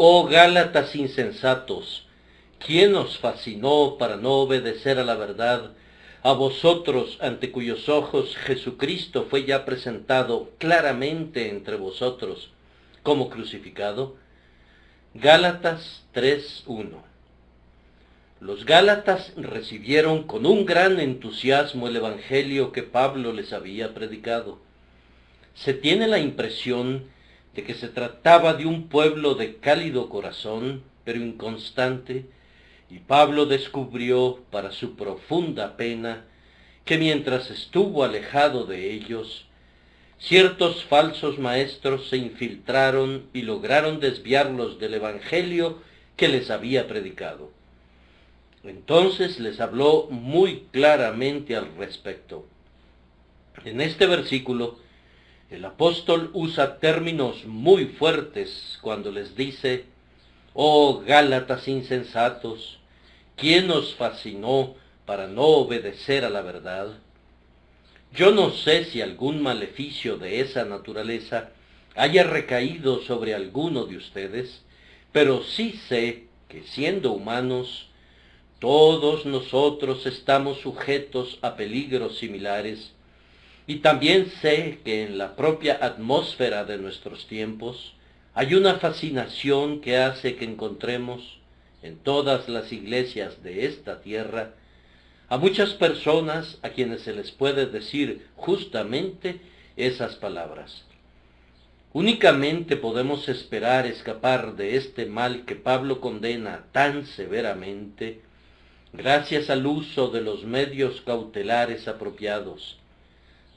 Oh Gálatas insensatos, ¿quién os fascinó para no obedecer a la verdad? A vosotros, ante cuyos ojos Jesucristo fue ya presentado claramente entre vosotros como crucificado. Gálatas 3:1. Los Gálatas recibieron con un gran entusiasmo el evangelio que Pablo les había predicado. Se tiene la impresión de que se trataba de un pueblo de cálido corazón, pero inconstante, y Pablo descubrió, para su profunda pena, que mientras estuvo alejado de ellos, ciertos falsos maestros se infiltraron y lograron desviarlos del evangelio que les había predicado. Entonces les habló muy claramente al respecto. En este versículo, el apóstol usa términos muy fuertes cuando les dice: «Oh Gálatas insensatos, ¿quién os fascinó para no obedecer a la verdad?». Yo no sé si algún maleficio de esa naturaleza haya recaído sobre alguno de ustedes, pero sí sé que, siendo humanos, todos nosotros estamos sujetos a peligros similares, y también sé que en la propia atmósfera de nuestros tiempos hay una fascinación que hace que encontremos en todas las iglesias de esta tierra a muchas personas a quienes se les puede decir justamente esas palabras. Únicamente podemos esperar escapar de este mal que Pablo condena tan severamente gracias al uso de los medios cautelares apropiados.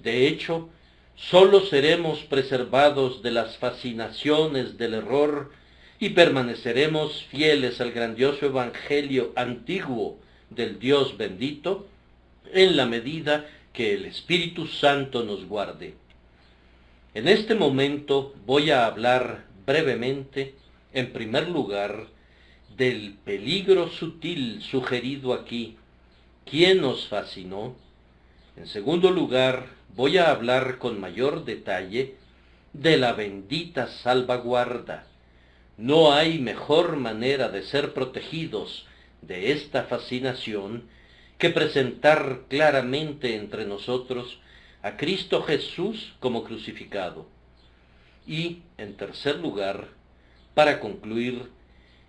De hecho, sólo seremos preservados de las fascinaciones del error y permaneceremos fieles al grandioso evangelio antiguo del Dios bendito en la medida que el Espíritu Santo nos guarde. En este momento voy a hablar brevemente, en primer lugar, del peligro sutil sugerido aquí. ¿Quién nos fascinó? En segundo lugar, voy a hablar con mayor detalle de la bendita salvaguarda. No hay mejor manera de ser protegidos de esta fascinación que presentar claramente entre nosotros a Cristo Jesús como crucificado. Y, en tercer lugar, para concluir,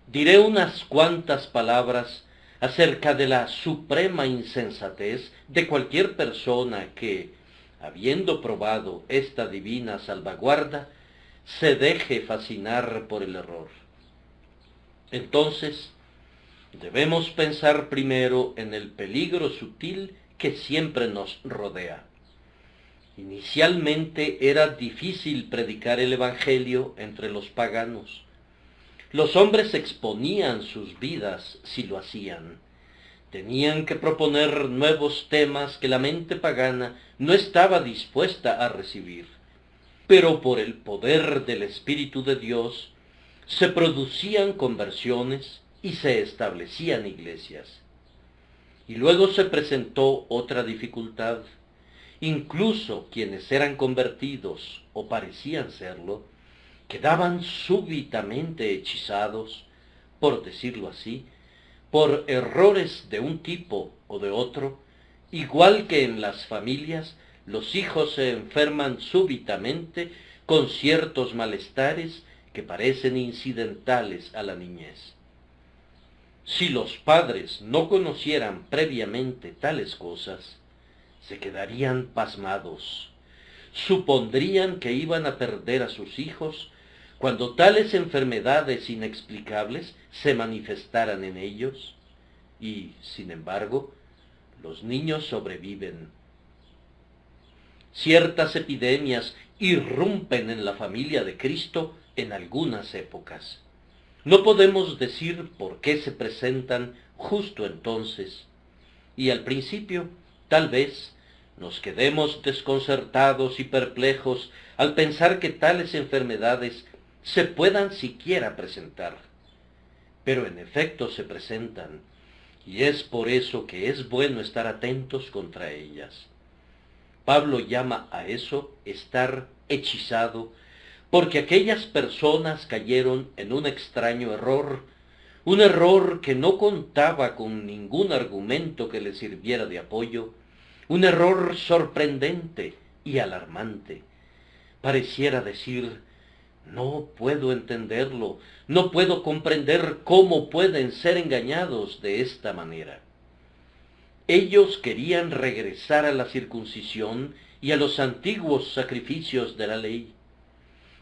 diré unas cuantas palabras acerca de la suprema insensatez de cualquier persona que, habiendo probado esta divina salvaguarda, se deje fascinar por el error. Entonces, debemos pensar primero en el peligro sutil que siempre nos rodea. Inicialmente era difícil predicar el Evangelio entre los paganos. Los hombres exponían sus vidas si lo hacían. Tenían que proponer nuevos temas que la mente pagana no estaba dispuesta a recibir. Pero por el poder del Espíritu de Dios se producían conversiones y se establecían iglesias. Y luego se presentó otra dificultad. Incluso quienes eran convertidos, o parecían serlo, quedaban súbitamente hechizados, por decirlo así, por errores de un tipo o de otro, igual que en las familias los hijos se enferman súbitamente con ciertos malestares que parecen incidentales a la niñez. Si los padres no conocieran previamente tales cosas, se quedarían pasmados. Supondrían que iban a perder a sus hijos cuando tales enfermedades inexplicables se manifestaran en ellos, y, sin embargo, los niños sobreviven. Ciertas epidemias irrumpen en la familia de Cristo en algunas épocas. No podemos decir por qué se presentan justo entonces, y al principio, tal vez, nos quedemos desconcertados y perplejos al pensar que tales enfermedades se puedan siquiera presentar. Pero en efecto se presentan, y es por eso que es bueno estar atentos contra ellas. Pablo llama a eso estar hechizado, porque aquellas personas cayeron en un extraño error, un error que no contaba con ningún argumento que le sirviera de apoyo, un error sorprendente y alarmante. Pareciera decir: no puedo entenderlo, no puedo comprender cómo pueden ser engañados de esta manera. Ellos querían regresar a la circuncisión y a los antiguos sacrificios de la ley.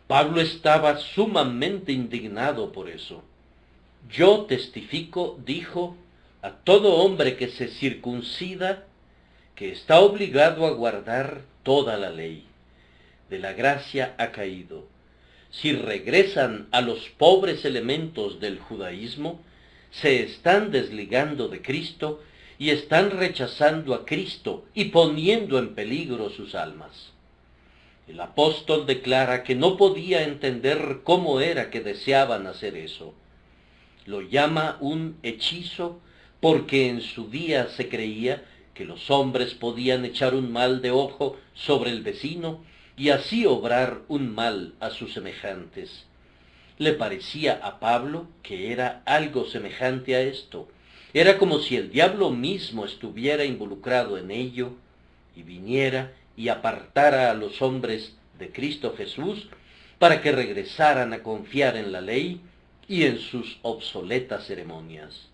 Pablo estaba sumamente indignado por eso. Yo testifico, dijo, a todo hombre que se circuncida, que está obligado a guardar toda la ley. De la gracia ha caído. Si regresan a los pobres elementos del judaísmo, se están desligando de Cristo y están rechazando a Cristo y poniendo en peligro sus almas. El apóstol declara que no podía entender cómo era que deseaban hacer eso. Lo llama un hechizo porque en su día se creía que los hombres podían echar un mal de ojo sobre el vecino y así obrar un mal a sus semejantes. Le parecía a Pablo que era algo semejante a esto. Era como si el diablo mismo estuviera involucrado en ello y viniera y apartara a los hombres de Cristo Jesús para que regresaran a confiar en la ley y en sus obsoletas ceremonias.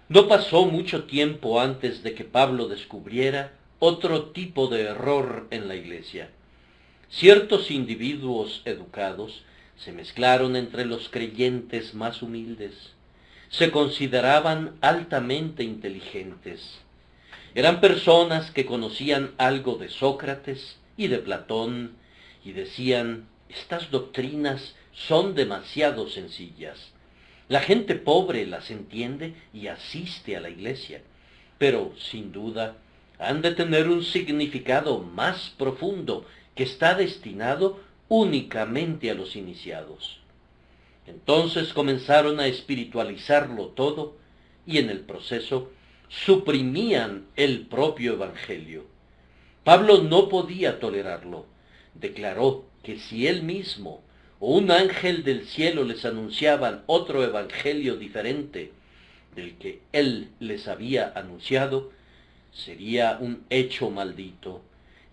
No pasó mucho tiempo antes de que Pablo descubriera otro tipo de error en la iglesia. Ciertos individuos educados se mezclaron entre los creyentes más humildes. Se consideraban altamente inteligentes. Eran personas que conocían algo de Sócrates y de Platón y decían: estas doctrinas son demasiado sencillas. La gente pobre las entiende y asiste a la iglesia, pero sin duda han de tener un significado más profundo que está destinado únicamente a los iniciados. Entonces comenzaron a espiritualizarlo todo y en el proceso suprimían el propio evangelio. Pablo no podía tolerarlo. Declaró que si él mismo o un ángel del cielo les anunciaban otro evangelio diferente del que él les había anunciado, sería un hecho maldito,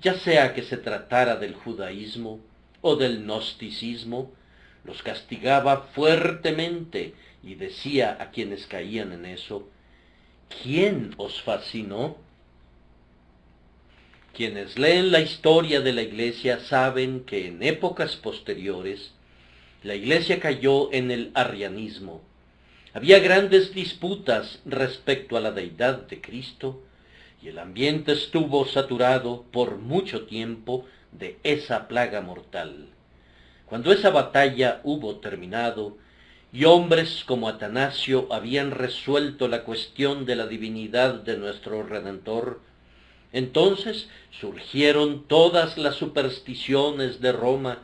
ya sea que se tratara del judaísmo o del gnosticismo. Los castigaba fuertemente y decía a quienes caían en eso: ¿quién os fascinó? Quienes leen la historia de la iglesia saben que en épocas posteriores la iglesia cayó en el arrianismo. Había grandes disputas respecto a la deidad de Cristo y el ambiente estuvo saturado por mucho tiempo de esa plaga mortal. Cuando esa batalla hubo terminado y hombres como Atanasio habían resuelto la cuestión de la divinidad de nuestro Redentor, entonces surgieron todas las supersticiones de Roma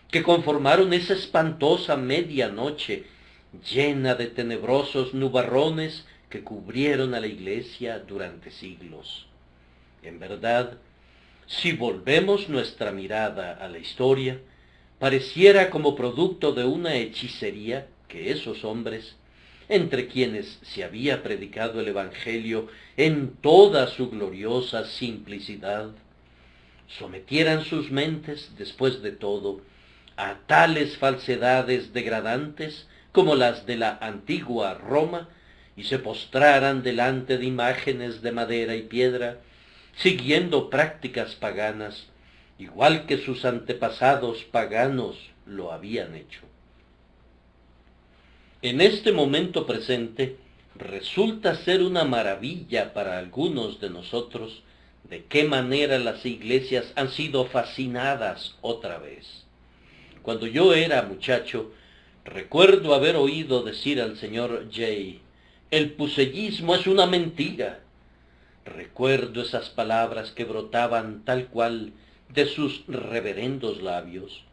que conformaron esa espantosa medianoche llena de tenebrosos nubarrones que cubrieron a la iglesia durante siglos. En verdad, si volvemos nuestra mirada a la historia, pareciera como producto de una hechicería que esos hombres, entre quienes se había predicado el Evangelio en toda su gloriosa simplicidad, sometieran sus mentes, después de todo, a tales falsedades degradantes como las de la antigua Roma, y se postraran delante de imágenes de madera y piedra, siguiendo prácticas paganas, igual que sus antepasados paganos lo habían hecho. En este momento presente, resulta ser una maravilla para algunos de nosotros de qué manera las iglesias han sido fascinadas otra vez. Cuando yo era muchacho, recuerdo haber oído decir al señor Jay: el pusellismo es una mentira. Recuerdo esas palabras que brotaban tal cual de sus reverendos labios,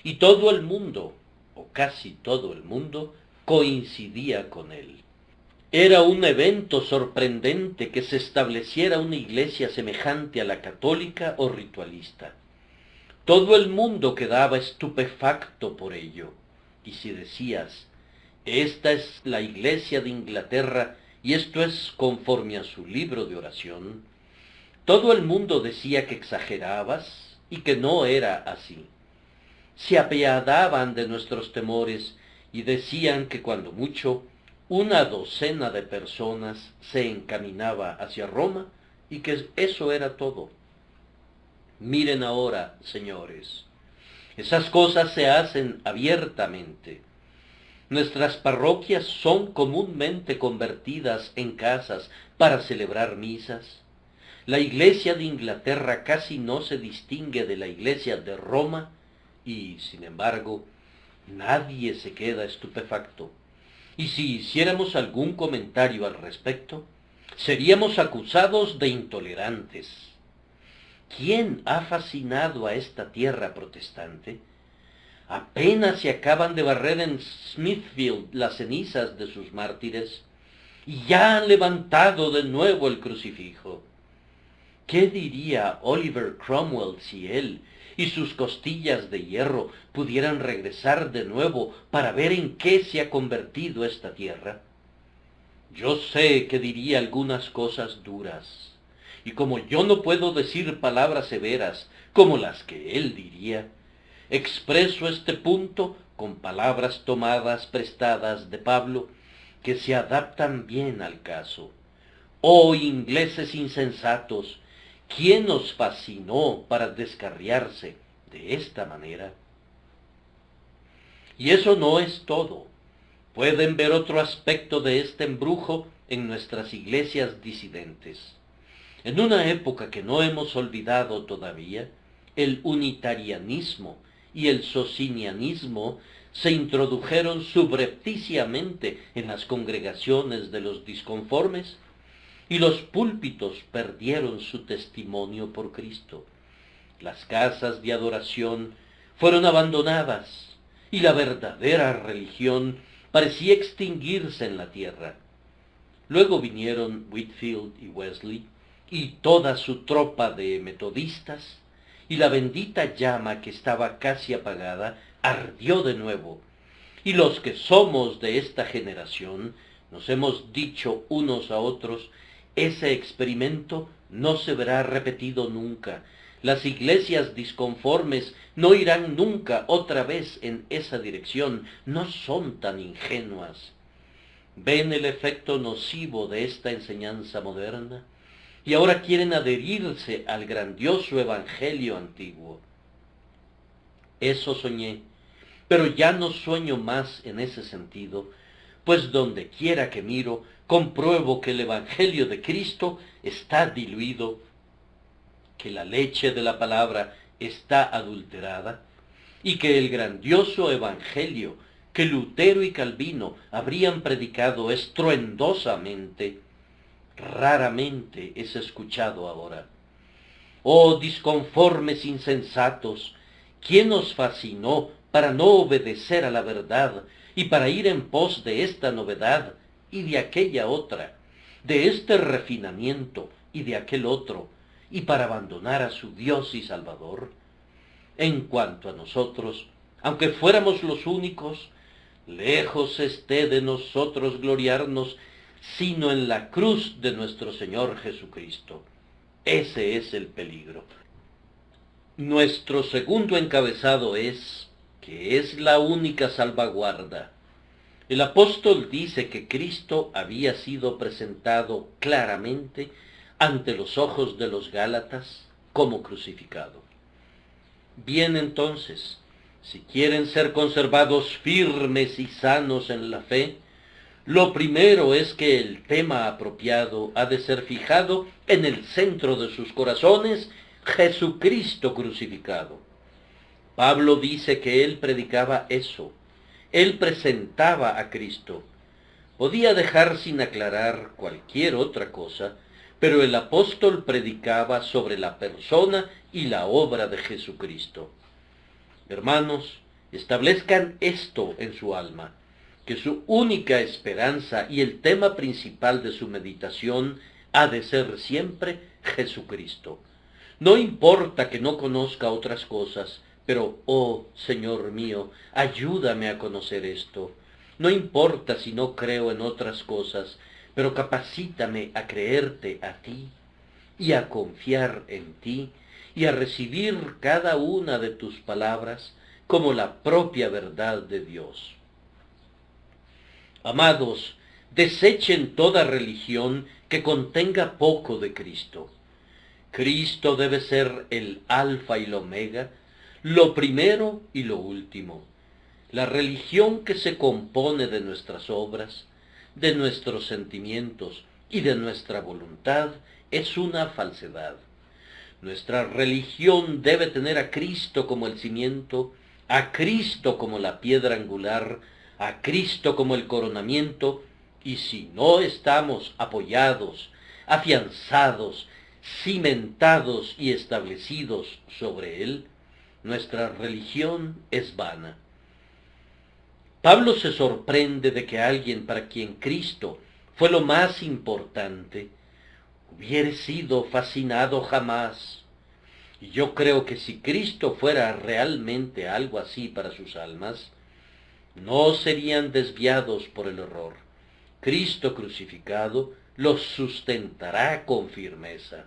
y todo el mundo, o casi todo el mundo, coincidía con él. Era un evento sorprendente que se estableciera una iglesia semejante a la católica o ritualista. todo el mundo quedaba estupefacto por ello. Y si decías, esta es la Iglesia de Inglaterra y esto es conforme a su libro de oración, todo el mundo decía que exagerabas y que no era así. Se apiadaban de nuestros temores y decían que cuando mucho, una docena de personas se encaminaba hacia Roma y que eso era todo. Miren ahora, señores, esas cosas se hacen abiertamente. Nuestras parroquias son comúnmente convertidas en casas para celebrar misas. La Iglesia de Inglaterra casi no se distingue de la Iglesia de Roma y, sin embargo, nadie se queda estupefacto. Y si hiciéramos algún comentario al respecto, seríamos acusados de intolerantes. ¿Quién ha fascinado a esta tierra protestante? Apenas se acaban de barrer en Smithfield las cenizas de sus mártires y ya han levantado de nuevo el crucifijo. ¿Qué diría Oliver Cromwell si él y sus costillas de hierro pudieran regresar de nuevo para ver en qué se ha convertido esta tierra? Yo sé que diría algunas cosas duras, y como yo no puedo decir palabras severas como las que él diría, expreso este punto con palabras tomadas prestadas de Pablo, que se adaptan bien al caso. Oh ingleses insensatos, ¿quién os fascinó para descarriarse de esta manera? Y eso no es todo. Pueden ver otro aspecto de este embrujo en nuestras iglesias disidentes. En una época que no hemos olvidado todavía, el unitarianismo y el socinianismo se introdujeron subrepticiamente en las congregaciones de los disconformes, y los púlpitos perdieron su testimonio por Cristo. Las casas de adoración fueron abandonadas, y la verdadera religión parecía extinguirse en la tierra. Luego vinieron Whitefield y Wesley, y toda su tropa de metodistas, y la bendita llama que estaba casi apagada ardió de nuevo. Y los que somos de esta generación nos hemos dicho unos a otros, ese experimento no se verá repetido nunca. Las iglesias disconformes no irán nunca otra vez en esa dirección, no son tan ingenuas. ¿Ven el efecto nocivo de esta enseñanza moderna? Y ahora quieren adherirse al grandioso evangelio antiguo. Eso soñé, pero ya no sueño más en ese sentido, pues donde quiera que miro, compruebo que el evangelio de Cristo está diluido, que la leche de la palabra está adulterada, y que el grandioso evangelio que Lutero y Calvino habrían predicado estruendosamente, raramente es escuchado ahora. Oh disconformes insensatos, ¿quién os fascinó para no obedecer a la verdad y para ir en pos de esta novedad y de aquella otra, de este refinamiento y de aquel otro, y para abandonar a su Dios y Salvador? En cuanto a nosotros, aunque fuéramos los únicos, lejos esté de nosotros gloriarnos, sino en la cruz de nuestro Señor Jesucristo. Ese es el peligro. Nuestro segundo encabezado es que es la única salvaguarda. El apóstol dice que Cristo había sido presentado claramente ante los ojos de los Gálatas como crucificado. Bien entonces, si quieren ser conservados firmes y sanos en la fe, lo primero es que el tema apropiado ha de ser fijado en el centro de sus corazones, Jesucristo crucificado. Pablo dice que él predicaba eso. Él presentaba a Cristo. Podía dejar sin aclarar cualquier otra cosa, pero el apóstol predicaba sobre la persona y la obra de Jesucristo. Hermanos, establezcan esto en su alma, que su única esperanza y el tema principal de su meditación ha de ser siempre Jesucristo. No importa que no conozca otras cosas, pero, oh Señor mío, ayúdame a conocer esto. No importa si no creo en otras cosas, pero capacítame a creerte a ti y a confiar en ti y a recibir cada una de tus palabras como la propia verdad de Dios. Amados, desechen toda religión que contenga poco de Cristo. Cristo debe ser el alfa y el omega, lo primero y lo último. La religión que se compone de nuestras obras, de nuestros sentimientos y de nuestra voluntad es una falsedad. Nuestra religión debe tener a Cristo como el cimiento, a Cristo como la piedra angular, a Cristo como el coronamiento, y si no estamos apoyados, afianzados, cimentados y establecidos sobre él, nuestra religión es vana. Pablo se sorprende de que alguien para quien Cristo fue lo más importante, hubiere sido fascinado jamás. Y yo creo que si Cristo fuera realmente algo así para sus almas, no serían desviados por el error. Cristo crucificado los sustentará con firmeza.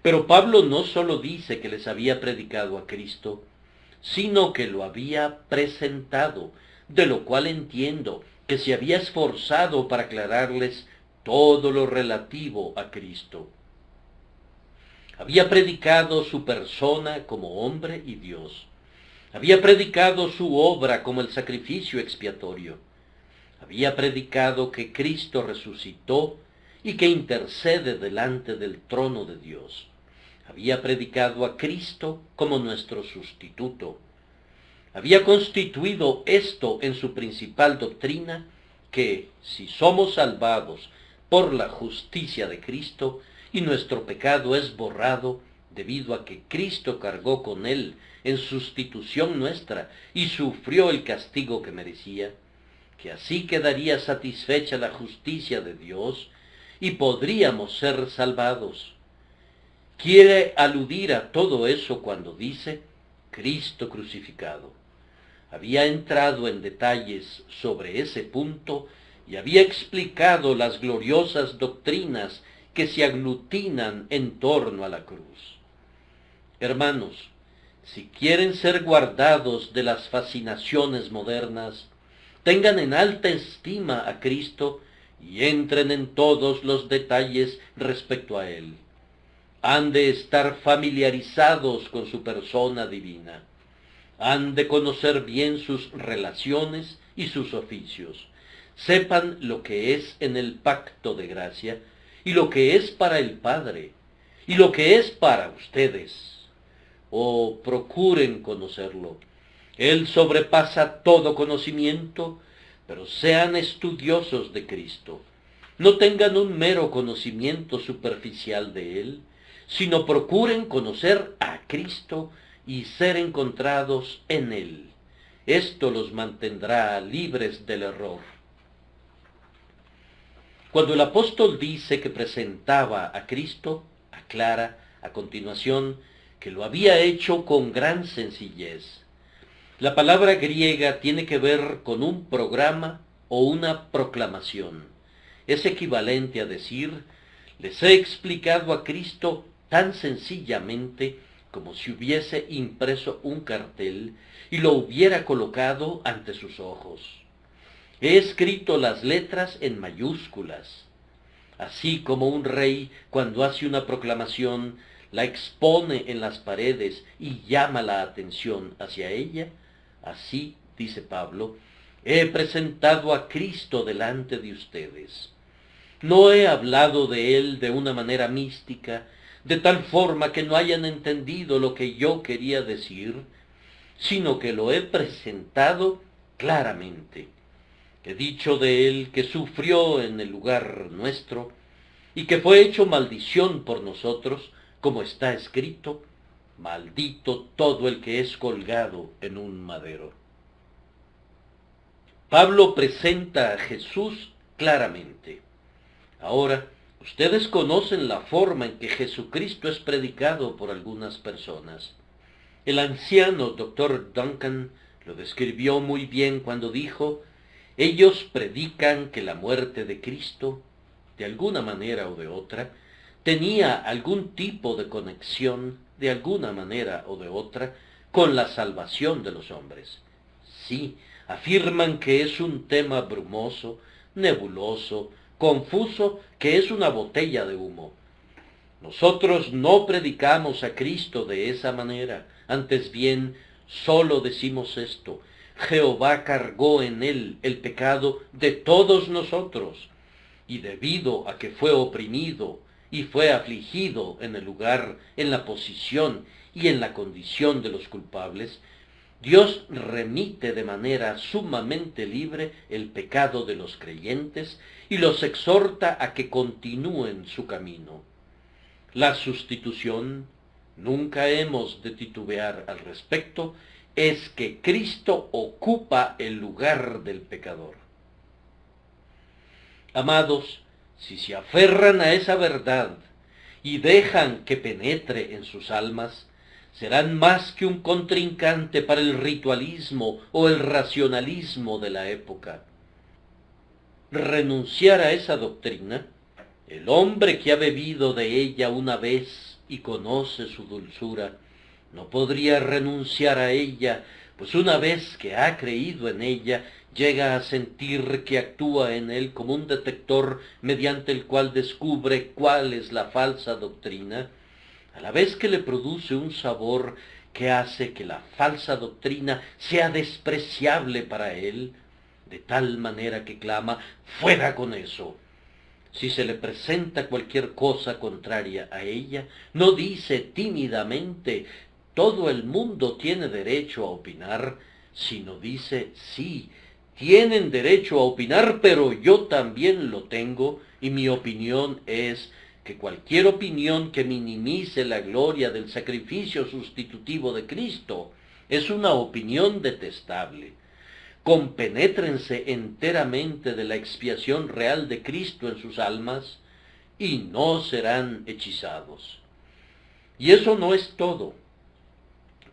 Pero Pablo no solo dice que les había predicado a Cristo, sino que lo había presentado, de lo cual entiendo que se había esforzado para aclararles todo lo relativo a Cristo. Había predicado su persona como hombre y Dios. Había predicado su obra como el sacrificio expiatorio. Había predicado que Cristo resucitó y que intercede delante del trono de Dios. Había predicado a Cristo como nuestro sustituto. Había constituido esto en su principal doctrina, que si somos salvados por la justicia de Cristo y nuestro pecado es borrado debido a que Cristo cargó con él en sustitución nuestra y sufrió el castigo que merecía, que así quedaría satisfecha la justicia de Dios y podríamos ser salvados. Quiere aludir a todo eso cuando dice Cristo crucificado. Había entrado en detalles sobre ese punto y había explicado las gloriosas doctrinas que se aglutinan en torno a la cruz. Hermanos, si quieren ser guardados de las fascinaciones modernas, tengan en alta estima a Cristo y entren en todos los detalles respecto a Él. Han de estar familiarizados con su persona divina. Han de conocer bien sus relaciones y sus oficios. Sepan lo que es en el pacto de gracia y lo que es para el Padre y lo que es para ustedes. Oh, procuren conocerlo. Él sobrepasa todo conocimiento, pero sean estudiosos de Cristo. No tengan un mero conocimiento superficial de Él, sino procuren conocer a Cristo y ser encontrados en Él. Esto los mantendrá libres del error. Cuando el apóstol dice que presentaba a Cristo, aclara a continuación que lo había hecho con gran sencillez. La palabra griega tiene que ver con un programa o una proclamación. Es equivalente a decir, les he explicado a Cristo tan sencillamente como si hubiese impreso un cartel y lo hubiera colocado ante sus ojos. He escrito las letras en mayúsculas. Así como un rey, cuando hace una proclamación, la expone en las paredes y llama la atención hacia ella, así, dice Pablo, he presentado a Cristo delante de ustedes. No he hablado de él de una manera mística, de tal forma que no hayan entendido lo que yo quería decir, sino que lo he presentado claramente. He dicho de él que sufrió en el lugar nuestro, y que fue hecho maldición por nosotros, como está escrito, maldito todo el que es colgado en un madero. Pablo presenta a Jesús claramente. Ahora, Ustedes conocen la forma en que Jesucristo es predicado por algunas personas. El anciano Dr. Duncan lo describió muy bien cuando dijo: ellos predican que la muerte de Cristo, de alguna manera o de otra, tenía algún tipo de conexión, de alguna manera o de otra, con la salvación de los hombres. Sí, afirman que es un tema brumoso, nebuloso, confuso, que es una botella de humo. Nosotros no predicamos a Cristo de esa manera, antes bien, solo decimos esto: Jehová cargó en él el pecado de todos nosotros, y debido a que fue oprimido y fue afligido en el lugar, en la posición y en la condición de los culpables, Dios remite de manera sumamente libre el pecado de los creyentes y los exhorta a que continúen su camino. La sustitución, nunca hemos de titubear al respecto, es que Cristo ocupa el lugar del pecador. Amados, si se aferran a esa verdad y dejan que penetre en sus almas, serán más que un contrincante para el ritualismo o el racionalismo de la época. Renunciar a esa doctrina, el hombre que ha bebido de ella una vez y conoce su dulzura, no podría renunciar a ella, pues una vez que ha creído en ella, llega a sentir que actúa en él como un detector mediante el cual descubre cuál es la falsa doctrina, a la vez que le produce un sabor que hace que la falsa doctrina sea despreciable para él, de tal manera que clama: ¡fuera con eso! Si se le presenta cualquier cosa contraria a ella, no dice tímidamente: todo el mundo tiene derecho a opinar, sino dice: sí, tienen derecho a opinar, pero yo también lo tengo, y mi opinión es que cualquier opinión que minimice la gloria del sacrificio sustitutivo de Cristo es una opinión detestable. Compenétrense enteramente de la expiación real de Cristo en sus almas, y no serán hechizados. Y eso no es todo.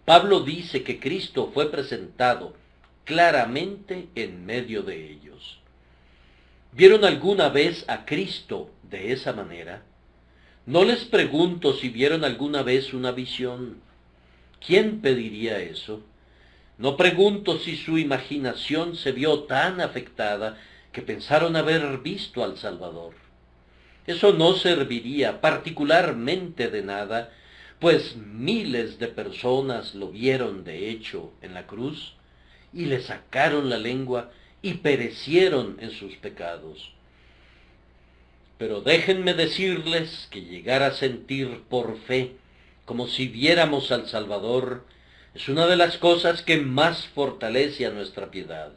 Pablo dice que Cristo fue presentado claramente en medio de ellos. ¿Vieron alguna vez a Cristo de esa manera? No les pregunto si vieron alguna vez una visión. ¿Quién pediría eso? No pregunto si su imaginación se vio tan afectada que pensaron haber visto al Salvador. Eso no serviría particularmente de nada, pues miles de personas lo vieron de hecho en la cruz, y le sacaron la lengua y perecieron en sus pecados. Pero déjenme decirles que llegar a sentir por fe, como si viéramos al Salvador, es una de las cosas que más fortalece a nuestra piedad.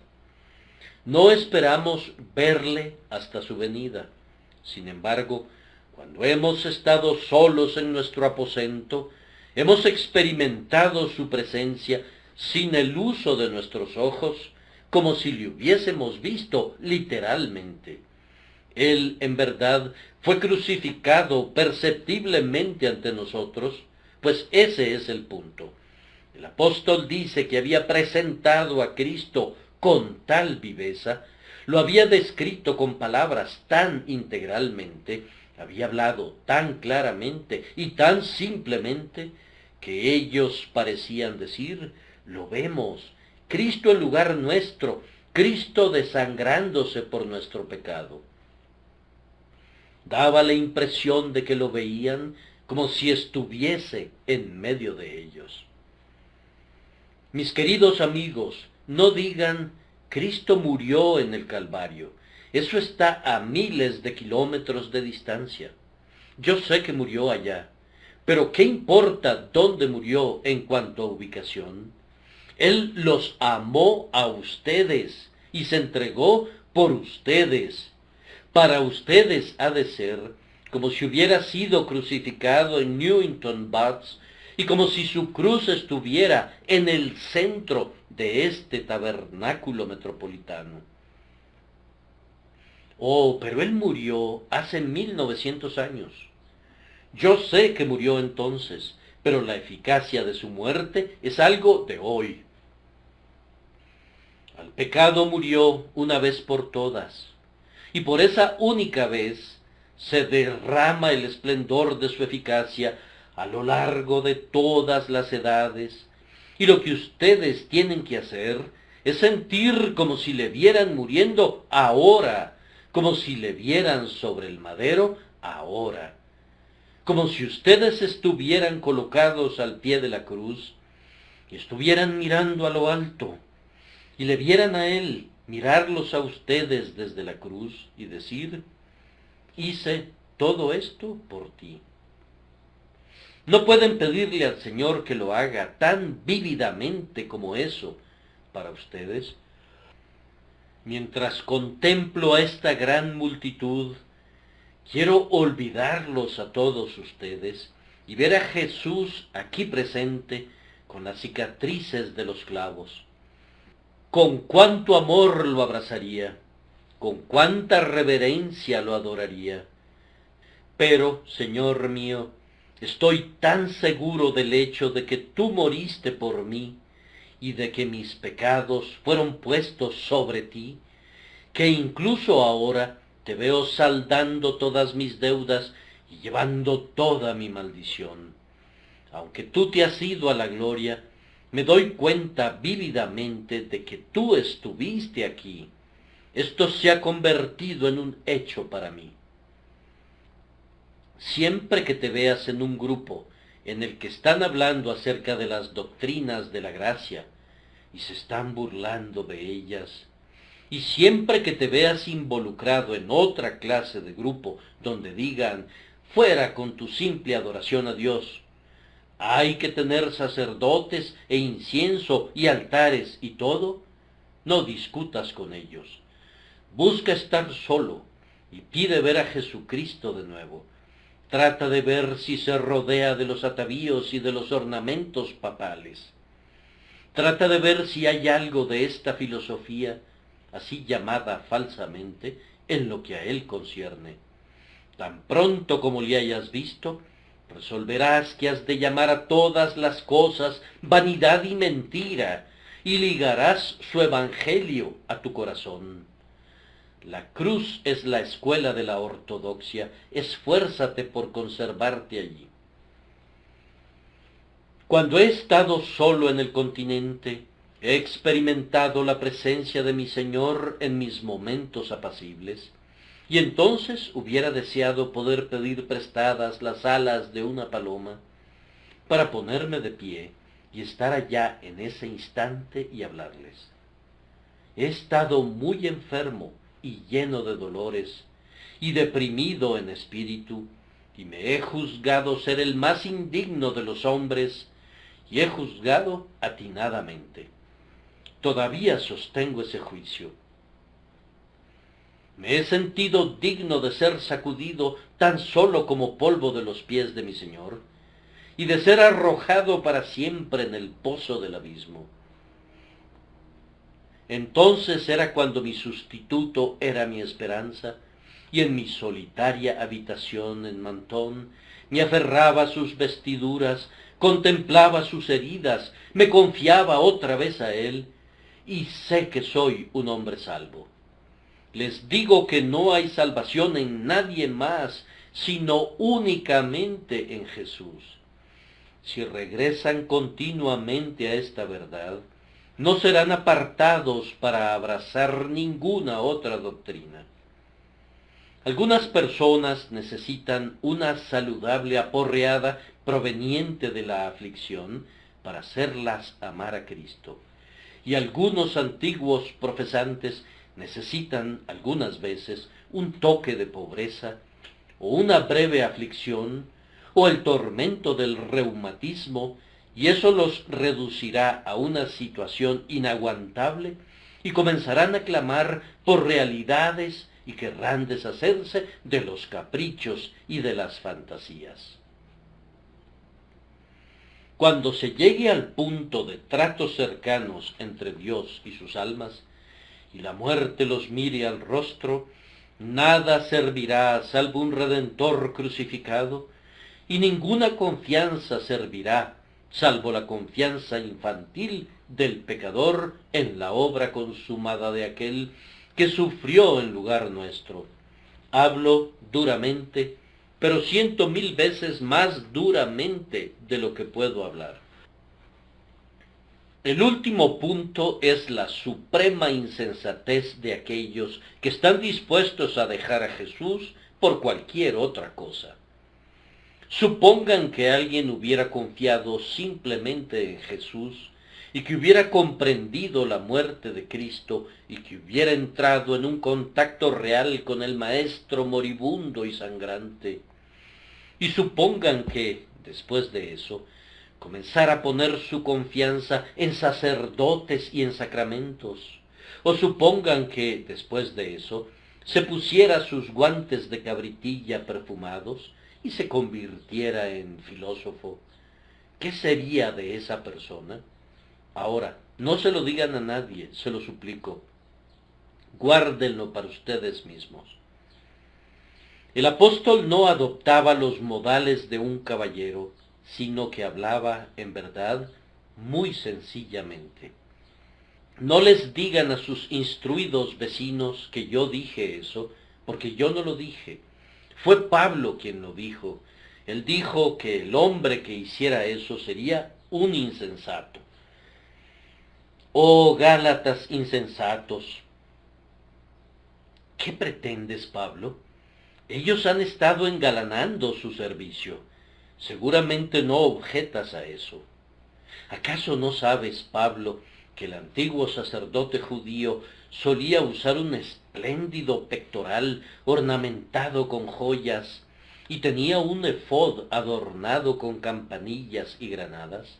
No esperamos verle hasta su venida. Sin embargo, cuando hemos estado solos en nuestro aposento, hemos experimentado su presencia sin el uso de nuestros ojos, como si le hubiésemos visto literalmente. Él, en verdad, fue crucificado perceptiblemente ante nosotros, pues ese es el punto. El apóstol dice que había presentado a Cristo con tal viveza, lo había descrito con palabras tan integralmente, había hablado tan claramente y tan simplemente, que ellos parecían decir: lo vemos, Cristo en lugar nuestro, Cristo desangrándose por nuestro pecado. Daba la impresión de que lo veían como si estuviese en medio de ellos. Mis queridos amigos, no digan: Cristo murió en el Calvario. Eso está a miles de kilómetros de distancia. Yo sé que murió allá, pero ¿qué importa dónde murió en cuanto a ubicación? Él los amó a ustedes y se entregó por ustedes. Para ustedes ha de ser como si hubiera sido crucificado en Newington Butts y como si su cruz estuviera en el centro de este tabernáculo metropolitano. Oh, pero él murió hace 1900 años. Yo sé que murió entonces, pero la eficacia de su muerte es algo de hoy. Al pecado murió una vez por todas, y por esa única vez se derrama el esplendor de su eficacia a lo largo de todas las edades, y lo que ustedes tienen que hacer es sentir como si le vieran muriendo ahora, como si le vieran sobre el madero ahora, como si ustedes estuvieran colocados al pie de la cruz y estuvieran mirando a lo alto, y le vieran a él mirarlos a ustedes desde la cruz y decir: hice todo esto por ti. No pueden pedirle al Señor que lo haga tan vívidamente como eso para ustedes. Mientras contemplo a esta gran multitud, quiero olvidarlos a todos ustedes y ver a Jesús aquí presente con las cicatrices de los clavos. Con cuánto amor lo abrazaría, con cuánta reverencia lo adoraría. Pero, Señor mío, estoy tan seguro del hecho de que tú moriste por mí y de que mis pecados fueron puestos sobre ti, que incluso ahora te veo saldando todas mis deudas y llevando toda mi maldición. Aunque tú te has ido a la gloria, me doy cuenta vívidamente de que tú estuviste aquí. Esto se ha convertido en un hecho para mí. Siempre que te veas en un grupo en el que están hablando acerca de las doctrinas de la gracia y se están burlando de ellas, y siempre que te veas involucrado en otra clase de grupo donde digan: fuera con tu simple adoración a Dios, hay que tener sacerdotes e incienso y altares y todo, no discutas con ellos. Busca estar solo y pide ver a Jesucristo de nuevo. Trata de ver si se rodea de los atavíos y de los ornamentos papales. Trata de ver si hay algo de esta filosofía, así llamada falsamente, en lo que a él concierne. Tan pronto como le hayas visto, resolverás que has de llamar a todas las cosas vanidad y mentira, y ligarás su evangelio a tu corazón. La cruz es la escuela de la ortodoxia. Esfuérzate por conservarte allí. Cuando he estado solo en el continente, he experimentado la presencia de mi Señor en mis momentos apacibles, y entonces hubiera deseado poder pedir prestadas las alas de una paloma para ponerme de pie y estar allá en ese instante y hablarles. He estado muy enfermo y lleno de dolores, y deprimido en espíritu, y me he juzgado ser el más indigno de los hombres, y he juzgado atinadamente. Todavía sostengo ese juicio. Me he sentido digno de ser sacudido tan solo como polvo de los pies de mi Señor, y de ser arrojado para siempre en el pozo del abismo. Entonces era cuando mi sustituto era mi esperanza, y en mi solitaria habitación en Mentón me aferraba a sus vestiduras, contemplaba sus heridas, me confiaba otra vez a él, y sé que soy un hombre salvo. Les digo que no hay salvación en nadie más, sino únicamente en Jesús. Si regresan continuamente a esta verdad, no serán apartados para abrazar ninguna otra doctrina. Algunas personas necesitan una saludable aporreada proveniente de la aflicción para hacerlas amar a Cristo, y algunos antiguos profesantes necesitan algunas veces un toque de pobreza, o una breve aflicción, o el tormento del reumatismo, y eso los reducirá a una situación inaguantable, y comenzarán a clamar por realidades y querrán deshacerse de los caprichos y de las fantasías. Cuando se llegue al punto de tratos cercanos entre Dios y sus almas, y la muerte los mire al rostro, Nada servirá salvo un Redentor crucificado, y ninguna confianza servirá salvo la confianza infantil del pecador en la obra consumada de aquel que sufrió en lugar nuestro. Hablo duramente, pero 100.000 veces más duramente de lo que puedo hablar. El último punto es la suprema insensatez de aquellos que están dispuestos a dejar a Jesús por cualquier otra cosa. Supongan que alguien hubiera confiado simplemente en Jesús y que hubiera comprendido la muerte de Cristo y que hubiera entrado en un contacto real con el Maestro moribundo y sangrante. Y supongan que, después de eso, comenzara a poner su confianza en sacerdotes y en sacramentos. O supongan que, después de eso, se pusiera sus guantes de cabritilla perfumados y se convirtiera en filósofo. ¿Qué sería de esa persona? Ahora, no se lo digan a nadie, se lo suplico. Guárdenlo para ustedes mismos. El apóstol no adoptaba los modales de un caballero, sino que hablaba, en verdad, muy sencillamente. No les digan a sus instruidos vecinos que yo dije eso, porque yo no lo dije. Fue Pablo quien lo dijo. Él dijo que el hombre que hiciera eso sería un insensato. Oh Gálatas insensatos, ¿qué pretendes, Pablo? Ellos han estado engalanando su servicio. Seguramente no objetas a eso. ¿Acaso no sabes, Pablo, que el antiguo sacerdote judío solía usar un espléndido pectoral ornamentado con joyas y tenía un efod adornado con campanillas y granadas?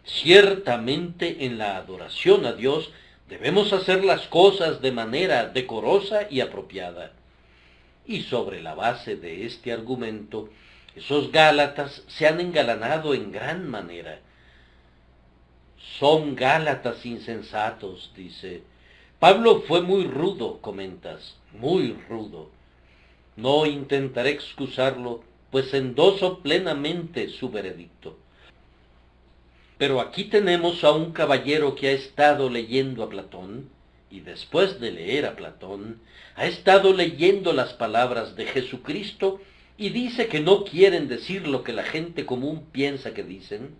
Ciertamente en la adoración a Dios debemos hacer las cosas de manera decorosa y apropiada. Y sobre la base de este argumento, esos Gálatas se han engalanado en gran manera. Son Gálatas insensatos, dice. Pablo fue muy rudo, comentas, muy rudo. No intentaré excusarlo, pues endoso plenamente su veredicto. Pero aquí tenemos a un caballero que ha estado leyendo a Platón, y después de leer a Platón, ha estado leyendo las palabras de Jesucristo y dice que no quieren decir lo que la gente común piensa que dicen.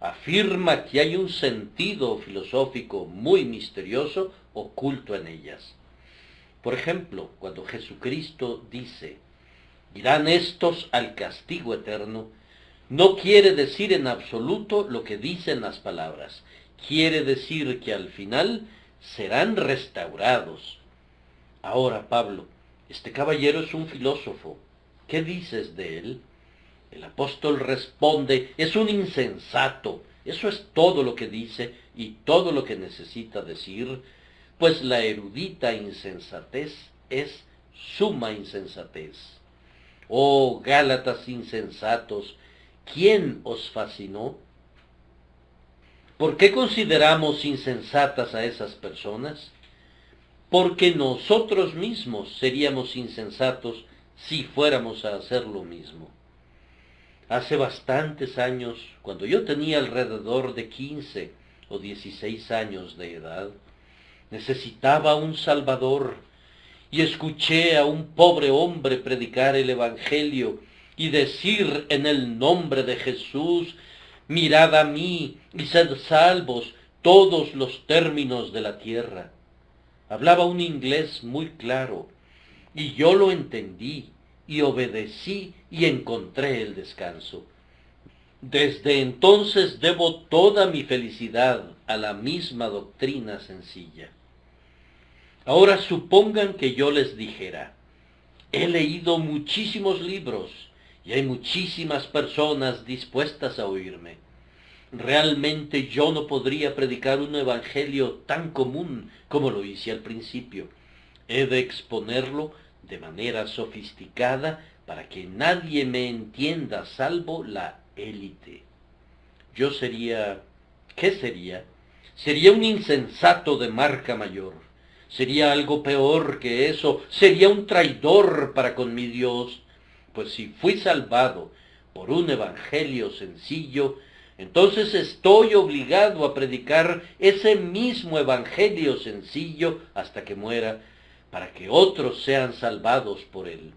Afirma que hay un sentido filosófico muy misterioso oculto en ellas. Por ejemplo, cuando Jesucristo dice, irán estos al castigo eterno, no quiere decir en absoluto lo que dicen las palabras. Quiere decir que al final serán restaurados. Ahora, Pablo, este caballero es un filósofo. ¿Qué dices de él? El apóstol responde, es un insensato. Eso es todo lo que dice y todo lo que necesita decir, pues la erudita insensatez es suma insensatez. Oh Gálatas insensatos, ¿quién os fascinó? ¿Por qué consideramos insensatas a esas personas? Porque nosotros mismos seríamos insensatos si fuéramos a hacer lo mismo. Hace bastantes años, cuando yo tenía alrededor de 15 o 16 años de edad, necesitaba un Salvador y escuché a un pobre hombre predicar el Evangelio y decir en el nombre de Jesús, mirad a mí y sed salvos todos los términos de la tierra. Hablaba un inglés muy claro y yo lo entendí y obedecí y encontré el descanso. Desde entonces debo toda mi felicidad a la misma doctrina sencilla. Ahora supongan que yo les dijera, he leído muchísimos libros y hay muchísimas personas dispuestas a oírme. Realmente yo no podría predicar un evangelio tan común como lo hice al principio. He de exponerlo de manera sofisticada para que nadie me entienda salvo la élite. Yo sería... ¿qué sería? Sería un insensato de marca mayor. Sería algo peor que eso, sería un traidor para con mi Dios, pues si fui salvado por un evangelio sencillo, entonces estoy obligado a predicar ese mismo evangelio sencillo hasta que muera, para que otros sean salvados por él.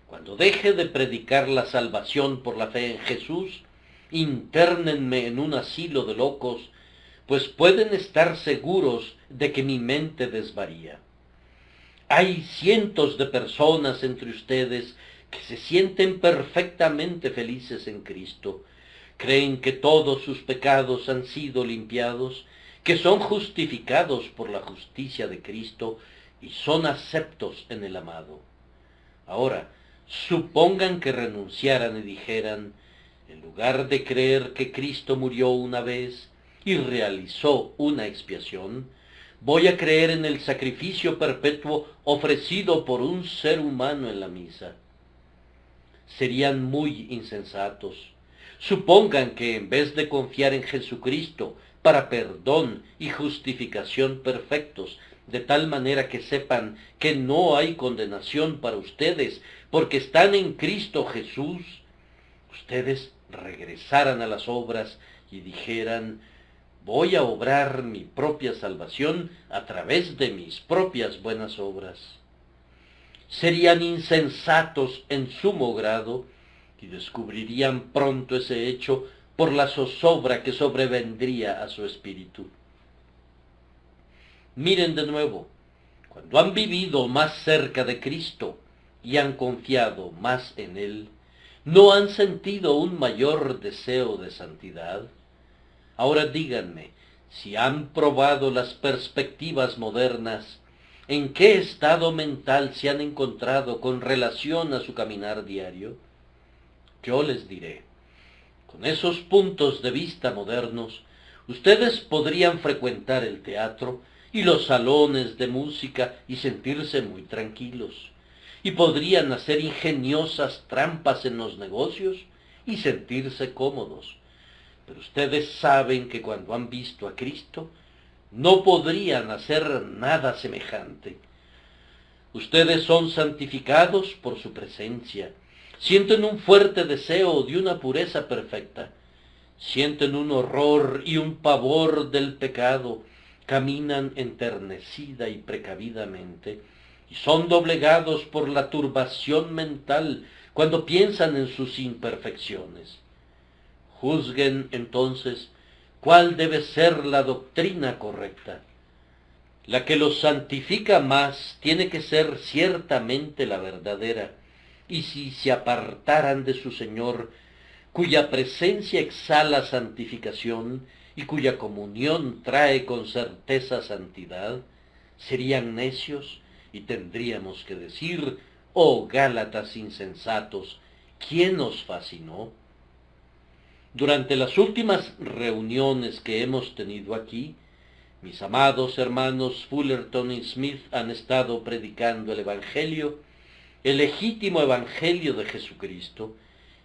Cuando deje de predicar la salvación por la fe en Jesús, internenme en un asilo de locos, pues pueden estar seguros de que mi mente desvaría. Hay cientos de personas entre ustedes que se sienten perfectamente felices en Cristo. Creen que todos sus pecados han sido limpiados, que son justificados por la justicia de Cristo y son aceptos en el amado. Ahora, supongan que renunciaran y dijeran, en lugar de creer que Cristo murió una vez y realizó una expiación, voy a creer en el sacrificio perpetuo ofrecido por un ser humano en la misa. Serían muy insensatos. Supongan que en vez de confiar en Jesucristo para perdón y justificación perfectos, de tal manera que sepan que no hay condenación para ustedes, porque están en Cristo Jesús, ustedes regresaran a las obras y dijeran, voy a obrar mi propia salvación a través de mis propias buenas obras. Serían insensatos en sumo grado y descubrirían pronto ese hecho por la zozobra que sobrevendría a su espíritu. Miren de nuevo, cuando han vivido más cerca de Cristo y han confiado más en Él, ¿no han sentido un mayor deseo de santidad? Ahora díganme, si han probado las perspectivas modernas, ¿en qué estado mental se han encontrado con relación a su caminar diario? Yo les diré, con esos puntos de vista modernos, ustedes podrían frecuentar el teatro y los salones de música y sentirse muy tranquilos, y podrían hacer ingeniosas trampas en los negocios y sentirse cómodos. Pero ustedes saben que cuando han visto a Cristo, no podrían hacer nada semejante. Ustedes son santificados por su presencia, sienten un fuerte deseo de una pureza perfecta, sienten un horror y un pavor del pecado, caminan enternecida y precavidamente, y son doblegados por la turbación mental cuando piensan en sus imperfecciones. Juzguen entonces cuál debe ser la doctrina correcta. La que los santifica más tiene que ser ciertamente la verdadera, y si se apartaran de su Señor, cuya presencia exhala santificación y cuya comunión trae con certeza santidad, serían necios y tendríamos que decir, oh Gálatas insensatos, ¿quién os fascinó? Durante las últimas reuniones que hemos tenido aquí, mis amados hermanos Fullerton y Smith han estado predicando el legítimo Evangelio de Jesucristo,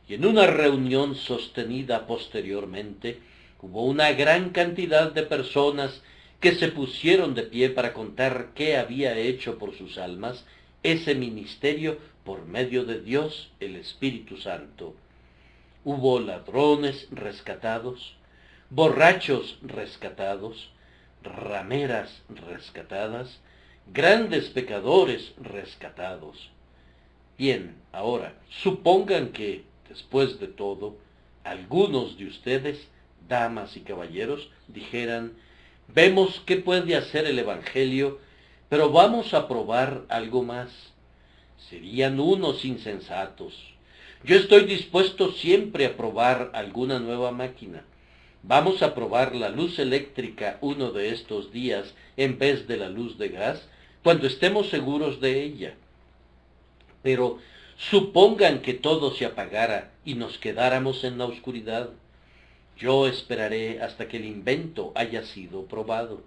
y en una reunión sostenida posteriormente, hubo una gran cantidad de personas que se pusieron de pie para contar qué había hecho por sus almas ese ministerio por medio de Dios el Espíritu Santo. Hubo ladrones rescatados, borrachos rescatados, rameras rescatadas, grandes pecadores rescatados. Bien, ahora, supongan que, después de todo, algunos de ustedes, damas y caballeros, dijeran, vemos qué puede hacer el Evangelio, pero vamos a probar algo más. Serían unos insensatos. Yo estoy dispuesto siempre a probar alguna nueva máquina. Vamos a probar la luz eléctrica uno de estos días en vez de la luz de gas, cuando estemos seguros de ella. Pero supongan que todo se apagara y nos quedáramos en la oscuridad. Yo esperaré hasta que el invento haya sido probado.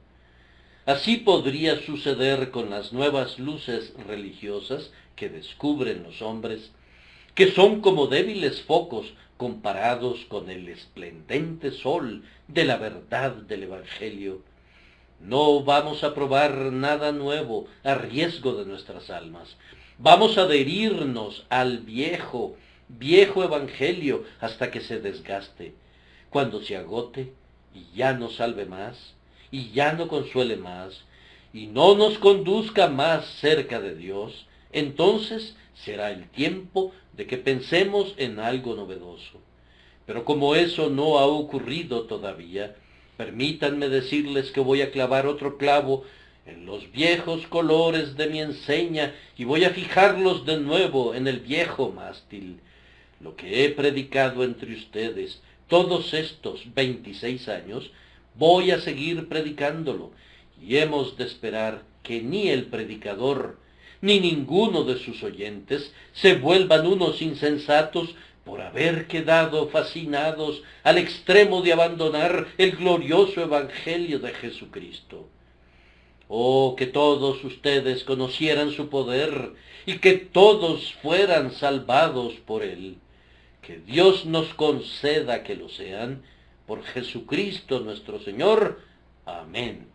Así podría suceder con las nuevas luces religiosas que descubren los hombres, que son como débiles focos comparados con el esplendente sol de la verdad del Evangelio. No vamos a probar nada nuevo a riesgo de nuestras almas. Vamos a adherirnos al viejo evangelio hasta que se desgaste. Cuando se agote y ya no salve más, y ya no consuele más, y no nos conduzca más cerca de Dios, entonces será el tiempo de que pensemos en algo novedoso. Pero como eso no ha ocurrido todavía, permítanme decirles que voy a clavar otro clavo en los viejos colores de mi enseña y voy a fijarlos de nuevo en el viejo mástil. Lo que he predicado entre ustedes todos estos 26 años, voy a seguir predicándolo, y hemos de esperar que ni el predicador ni ninguno de sus oyentes se vuelvan unos insensatos por haber quedado fascinados al extremo de abandonar el glorioso Evangelio de Jesucristo. Oh, que todos ustedes conocieran su poder y que todos fueran salvados por él. Que Dios nos conceda que lo sean, por Jesucristo nuestro Señor. Amén.